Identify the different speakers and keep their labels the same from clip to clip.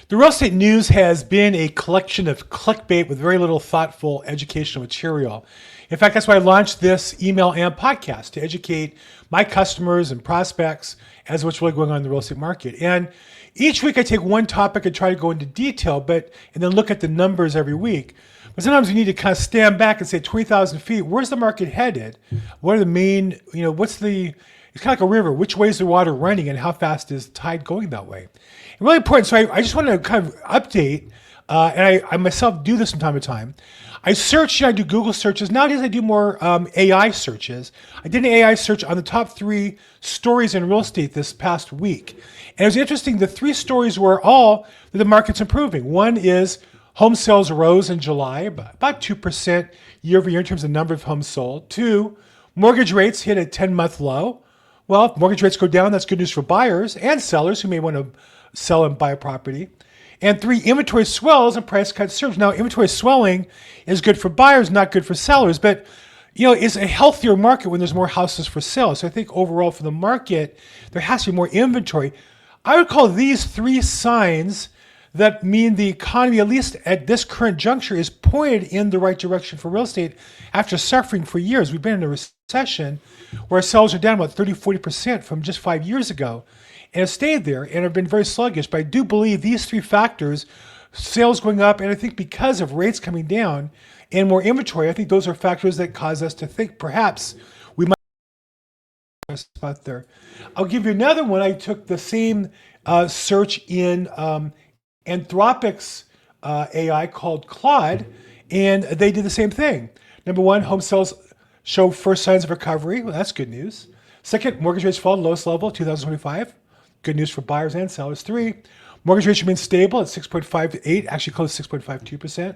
Speaker 1: The real estate news has been a collection of clickbait with very little thoughtful educational material. In fact, that's why I launched this email and podcast to educate my customers and prospects as to what's really going on in the real estate market. And each week I take one topic and try to go into detail, and then look at the numbers every week. But sometimes you need to kind of stand back and say 20,000 feet, where's the market headed? What are the main, it's kind of like a river. Which way is the water running and how fast is the tide going that way? And really important. So I just want to kind of update, and I myself do this from time to time. I search, I do Google searches. Nowadays I do more AI searches. I did an AI search on the top 3 stories in real estate this past week. And it was interesting, the 3 stories were all that the market's improving. One is home sales rose in July, about 2% year over year in terms of number of homes sold. 2, mortgage rates hit a 10-month low. Well, if mortgage rates go down, that's good news for buyers and sellers who may want to sell and buy a property. And 3, inventory swells and price cuts surge. Now, inventory swelling is good for buyers, not good for sellers, but it's a healthier market when there's more houses for sale. So I think overall for the market, there has to be more inventory. I would call these 3 signs that mean the economy, at least at this current juncture, is pointed in the right direction for real estate after suffering for years. We've been in a recession where sales are down about 30-40% from just 5 years ago, and have stayed there and have been very sluggish. But I do believe these 3 factors, sales going up, and I think because of rates coming down and more inventory, I think those are factors that cause us to think perhaps we might have a spot there. I'll give you another one. I took the same search in Anthropic's AI called Claude, and they did the same thing. Number 1, home sales show first signs of recovery. Well, that's good news. 2nd, mortgage rates fall to lowest level 2025. Good news for buyers and sellers. 3, mortgage rates remain stable at 6.5 to 8, actually close to 6.52%. And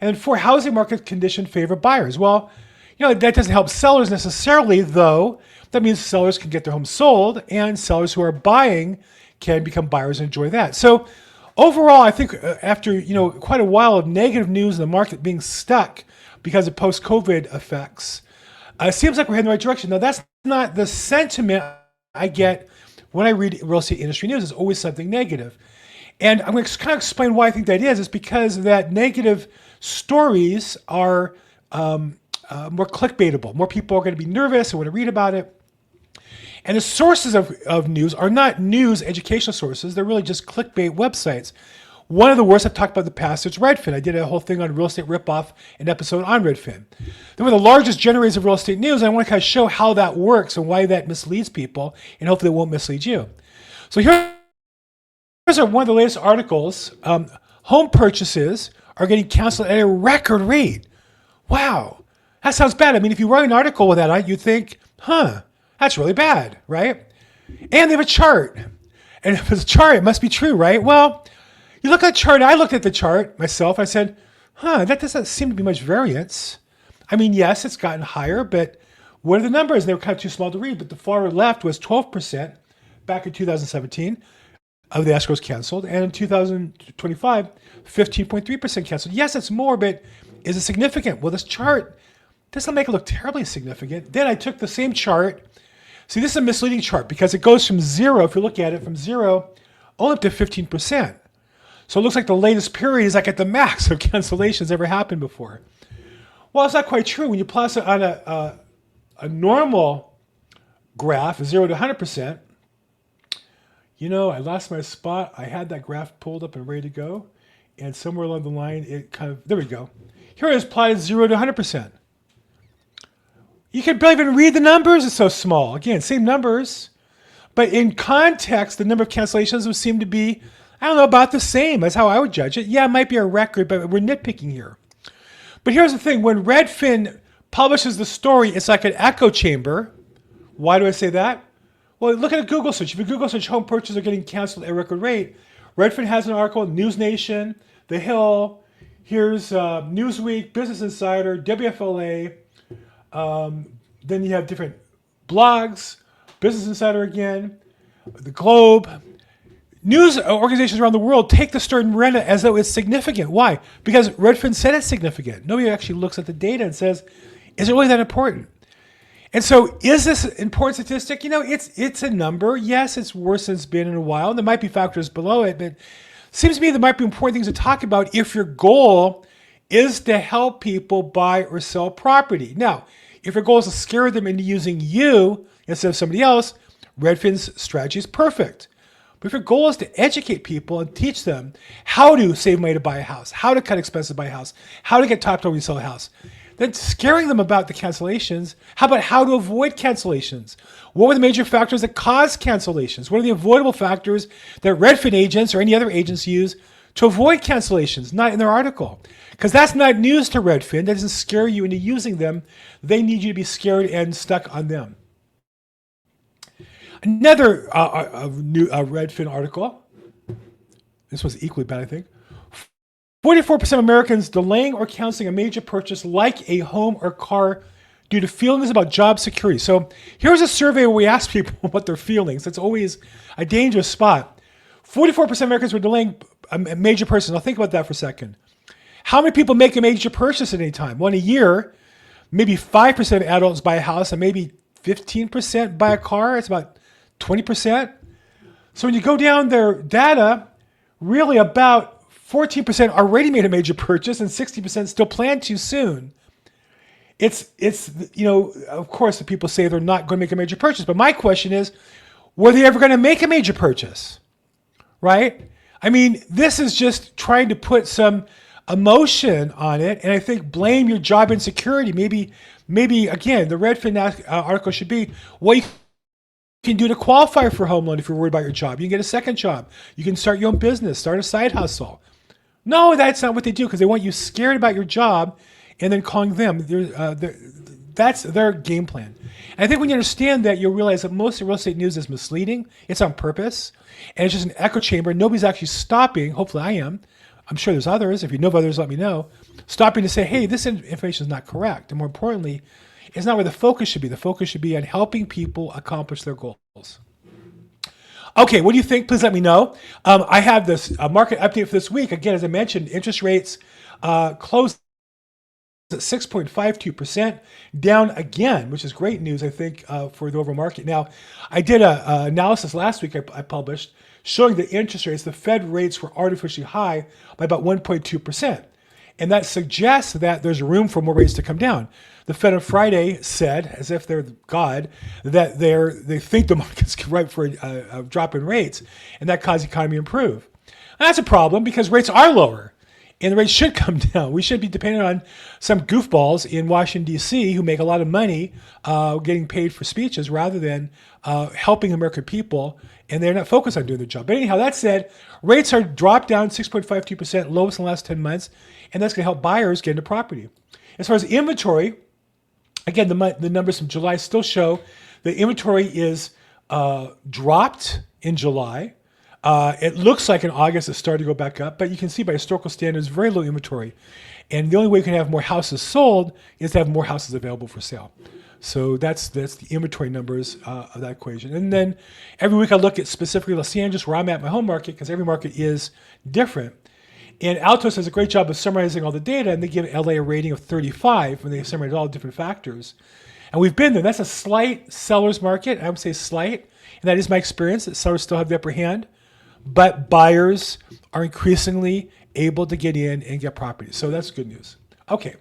Speaker 1: then 4, housing market condition favor buyers. Well, that doesn't help sellers necessarily, though. That means sellers can get their homes sold, and sellers who are buying can become buyers and enjoy that. So overall, I think after quite a while of negative news in the market being stuck because of post-COVID effects, it seems like we're heading in the right direction. Now, that's not the sentiment I get when I read real estate industry news. It's always something negative. And I'm going to kind of explain why I think that is. It's because that negative stories are more clickbaitable. More people are going to be nervous and want to read about it. And the sources of news are not news educational sources. They're really just clickbait websites. One of the worst I've talked about in the past is Redfin. I did a whole thing on real estate ripoff, an episode on Redfin. They're one of the largest generators of real estate news. And I want to kind of show how that works and why that misleads people, and hopefully it won't mislead you. So here's one of the latest articles. Home purchases are getting canceled at a record rate. Wow, that sounds bad. I mean, if you write an article with that, you'd think, that's really bad, right? And they have a chart. And if it's a chart, it must be true, right? Well, you look at the chart. I looked at the chart myself. I said, that doesn't seem to be much variance. I mean, yes, it's gotten higher, but what are the numbers? They were kind of too small to read. But the far left was 12% back in 2017 of the escrows canceled. And in 2025, 15.3% canceled. Yes, it's more, but is it significant? Well, this chart doesn't make it look terribly significant. Then I took the same chart. See, this is a misleading chart because it goes from 0, if you look at it, from 0 only up to 15%. So it looks like the latest period is like at the max of cancellations ever happened before. Well, it's not quite true. When you plot it on a normal graph, 0 to 100%, I lost my spot. I had that graph pulled up and ready to go. And somewhere along the line, there we go. Here it is plotted 0 to 100%. You can barely even read the numbers. It's so small. Again, same numbers. But in context, the number of cancellations would seem to be, about the same as how I would judge it. Yeah, it might be a record, but we're nitpicking here. But here's the thing. When Redfin publishes the story, it's like an echo chamber. Why do I say that? Well, look at a Google search. If you Google search home purchases are getting canceled at a record rate, Redfin has an article, News Nation, The Hill, here's Newsweek, Business Insider, WFLA. Then you have different blogs, Business Insider again, The Globe. News organizations around the world take the story and run it as though it's significant. Why? Because Redfin said it's significant. Nobody actually looks at the data and says, is it really that important? And so is this an important statistic? It's a number. Yes, it's worse than it's been in a while. There might be factors below it, but Seems to me there might be important things to talk about if your goal is to help people buy or sell property. Now, if your goal is to scare them into using you instead of somebody else, Redfin's strategy is perfect. But if your goal is to educate people and teach them how to save money to buy a house, how to cut expenses to buy a house, how to get top dollar to sell a house, then scaring them about the cancellations, how about how to avoid cancellations? What were the major factors that cause cancellations? What are the avoidable factors that Redfin agents or any other agents use to avoid cancellations? Not in their article. Because that's not news to Redfin. That doesn't scare you into using them. They need you to be scared and stuck on them. Another new Redfin article. This was equally bad, I think. 44% of Americans delaying or canceling a major purchase like a home or car due to feelings about job security. So here's a survey where we ask people what their feelings. It's always a dangerous spot. 44% of Americans were delaying a major purchase. Now think about that for a second. How many people make a major purchase at any time? Well, in a year, maybe 5% of adults buy a house and maybe 15% buy a car. It's about 20%. So when you go down their data, really about 14% already made a major purchase and 60% still plan to soon. It's of course, the people say they're not going to make a major purchase. But my question is, were they ever going to make a major purchase? Right? I mean, this is just trying to put some emotion on it. And I think blame your job insecurity. Maybe again, the Redfin article should be, what you can do to qualify for a home loan if you're worried about your job. You can get a second job. You can start your own business, start a side hustle. No, that's not what they do, because they want you scared about your job and then calling them. That's their game plan. And I think when you understand that, you'll realize that most of real estate news is misleading. It's on purpose. And it's just an echo chamber. Nobody's actually stopping. Hopefully I am. I'm sure there's others. If you know of others, let me know. Stopping to say, hey, this information is not correct. And more importantly, it's not where the focus should be. The focus should be on helping people accomplish their goals. Okay, what do you think? Please let me know. I have this market update for this week. Again, as I mentioned, interest rates closed at 6.52%, down again, which is great news, I think, for the overall market. Now, I did an analysis last week I published showing the interest rates, the Fed rates were artificially high by about 1.2%. And that suggests that there's room for more rates to come down. The Fed on Friday said, as if they're God, that they think the market's ripe for a drop in rates, and that caused the economy to improve. And that's a problem because rates are lower, and the rates should come down. We should be dependent on some goofballs in Washington, D.C. who make a lot of money getting paid for speeches rather than helping American people, and they're not focused on doing their job. But anyhow, that said, rates are dropped down 6.52%, lowest in the last 10 months, and that's going to help buyers get into property. As far as inventory, again, the numbers from July still show the inventory is dropped in July. It looks like in August it started to go back up, but you can see by historical standards, very low inventory. And the only way you can have more houses sold is to have more houses available for sale. So that's the inventory numbers of that equation. And then every week I look at specifically Los Angeles, where I'm at, my home market, because every market is different. And Altos does a great job of summarizing all the data, and they give LA a rating of 35 when they summarize all the different factors. And we've been there. That's a slight seller's market. I would say slight. And that is my experience, that sellers still have the upper hand. But buyers are increasingly able to get in and get property. So that's good news. Okay.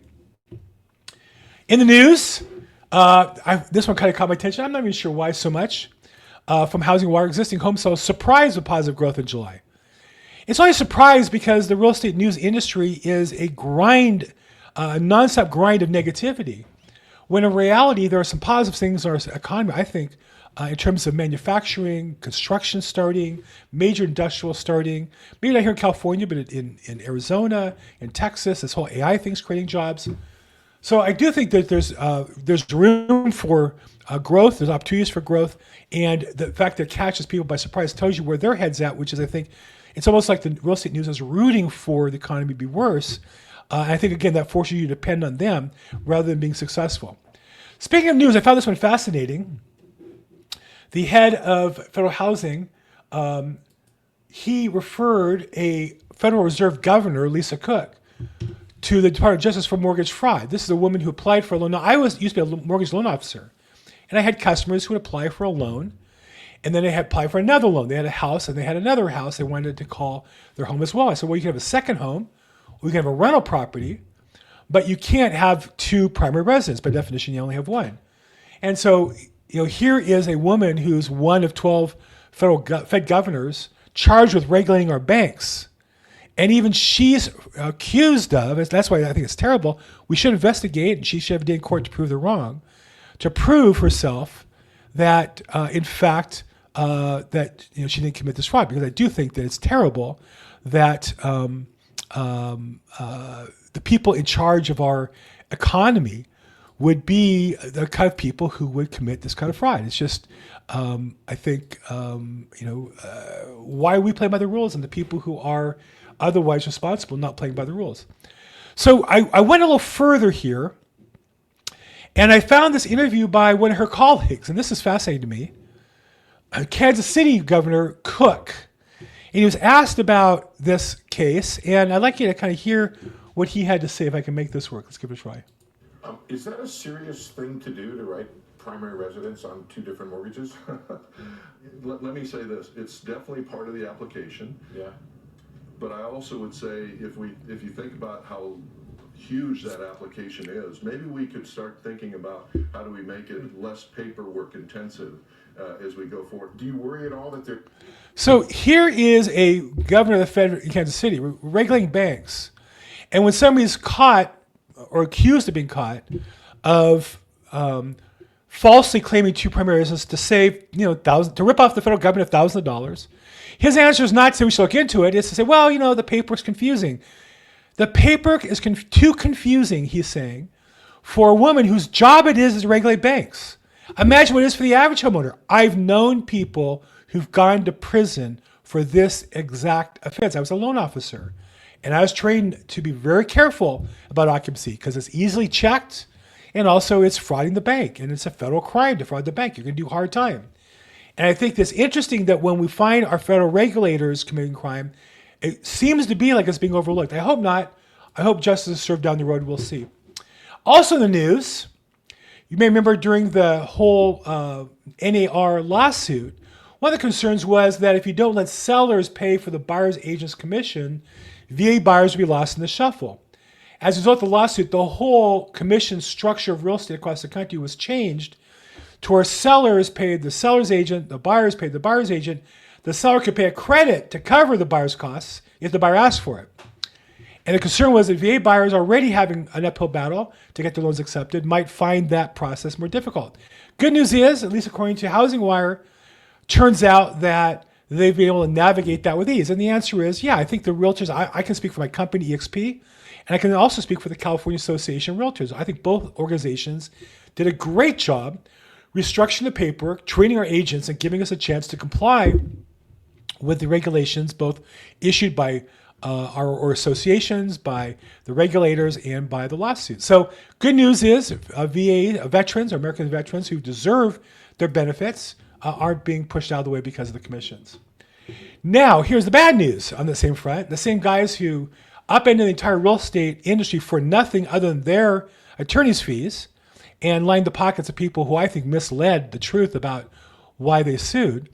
Speaker 1: In the news, this one kind of caught my attention. I'm not even sure why so much. From Housing Wire, existing home sales surprised with positive growth in July. It's only a surprise because the real estate news industry is a grind, a nonstop grind of negativity. When in reality, there are some positive things in our economy, I think, in terms of manufacturing, construction starting, major industrial starting, maybe not here in California, but in Arizona, in Texas, this whole AI thing's creating jobs. So I do think that there's room for growth, there's opportunities for growth, and the fact that it catches people by surprise tells you where their head's at, which is, I think, it's almost like the real estate news is rooting for the economy to be worse. I think, again, that forces you to depend on them rather than being successful. Speaking of news, I found this one fascinating. The head of federal housing, he referred a Federal Reserve Governor, Lisa Cook, to the Department of Justice for mortgage fraud. This is a woman who applied for a loan. Now, I used to be a mortgage loan officer, and I had customers who would apply for a loan, And then they had applied for another loan. They had a house and they had another house they wanted to call their home as well. I said, well, you can have a second home, or you can have a rental property, but you can't have two primary residences. By definition, you only have one. And so, here is a woman who's one of 12 Fed governors charged with regulating our banks. And even she's accused of, that's why I think it's terrible, we should investigate, and she should have a day in court to prove they're wrong, to prove herself that, in fact, that she didn't commit this fraud. Because I do think that it's terrible that the people in charge of our economy would be the kind of people who would commit this kind of fraud. It's just, I think, why are we playing by the rules and the people who are otherwise responsible not playing by the rules? So I went a little further here, and I found this interview by one of her colleagues, and this is fascinating to me. Kansas City Governor Cook. And he was asked about this case, and I'd like you to kind of hear what he had to say if I can make this work. Let's give it a try.
Speaker 2: Is that a serious thing to do, to write primary residence on two different mortgages?
Speaker 3: Let me say this, it's definitely part of the application.
Speaker 2: Yeah.
Speaker 3: But I also would say, if you think about how huge that application is, maybe we could start thinking about how do we make it less paperwork intensive as we go forward.
Speaker 2: Do you worry at all that they're...
Speaker 1: So here is a governor of the Fed in Kansas City regulating banks. And when somebody's caught or accused of being caught of falsely claiming two primary residences to save, to rip off the federal government of thousands of dollars, his answer is not to say we should look into it. It's to say, well, the paperwork's confusing. The paperwork is too confusing, he's saying, for a woman whose job it is to regulate banks. Imagine what it is for the average homeowner. I've known people who've gone to prison for this exact offense. I was a loan officer, and I was trained to be very careful about occupancy because it's easily checked, and also it's frauding the bank, and it's a federal crime to fraud the bank. You're going to do hard time. And I think it's interesting that when we find our federal regulators committing crime, it seems to be like it's being overlooked. I hope not. I hope justice is served down the road. We'll see. Also in the news, you may remember during the whole NAR lawsuit, one of the concerns was that if you don't let sellers pay for the buyer's agent's commission, VA buyers would be lost in the shuffle. As a result of the lawsuit, the whole commission structure of real estate across the country was changed to where sellers paid the seller's agent, the buyers paid the buyer's agent. The seller could pay a credit to cover the buyer's costs if the buyer asked for it. And the concern was that VA buyers already having an uphill battle to get their loans accepted might find that process more difficult. Good news is, at least according to Housing Wire, turns out that they've been able to navigate that with ease. And the answer is, yeah, I think the realtors, I can speak for my company, EXP, and I can also speak for the California Association of Realtors. I think both organizations did a great job restructuring the paperwork, training our agents, and giving us a chance to comply with the regulations, both issued by our associations, by the regulators, and by the lawsuit. So good news is VA veterans, or American veterans who deserve their benefits, aren't being pushed out of the way because of the commissions. Now, here's the bad news on the same front. The same guys who upended the entire real estate industry for nothing other than their attorney's fees and lined the pockets of people who I think misled the truth about why they sued,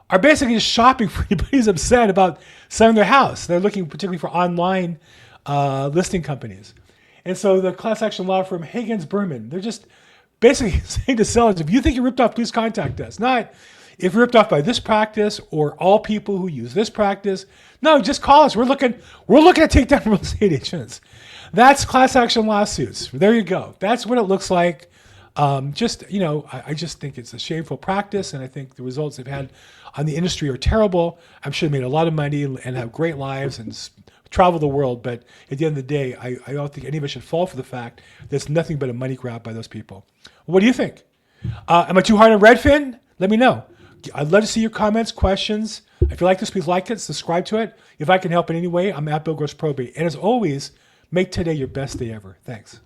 Speaker 1: are basically just shopping for anybody who's upset about selling their house. They're looking particularly for online listing companies. And so the class action law firm Higgins Berman, they're just basically saying to sellers, if you think you're ripped off, please contact us. Not if you're ripped off by this practice or all people who use this practice. No, just call us. We're looking to take down real estate agents. That's class action lawsuits. There you go. That's what it looks like. I just think it's a shameful practice, and I think the results they've had on the industry are terrible. I'm sure they made a lot of money and have great lives and travel the world, but at the end of the day, I don't think anybody should fall for the fact that it's nothing but a money grab by those people. What do you think? Am I too hard on Redfin? Let me know. I'd love to see your comments, questions. If you like this, please like it, subscribe to it. If I can help in any way, I'm at Bill Gross Probate. And as always, make today your best day ever. Thanks.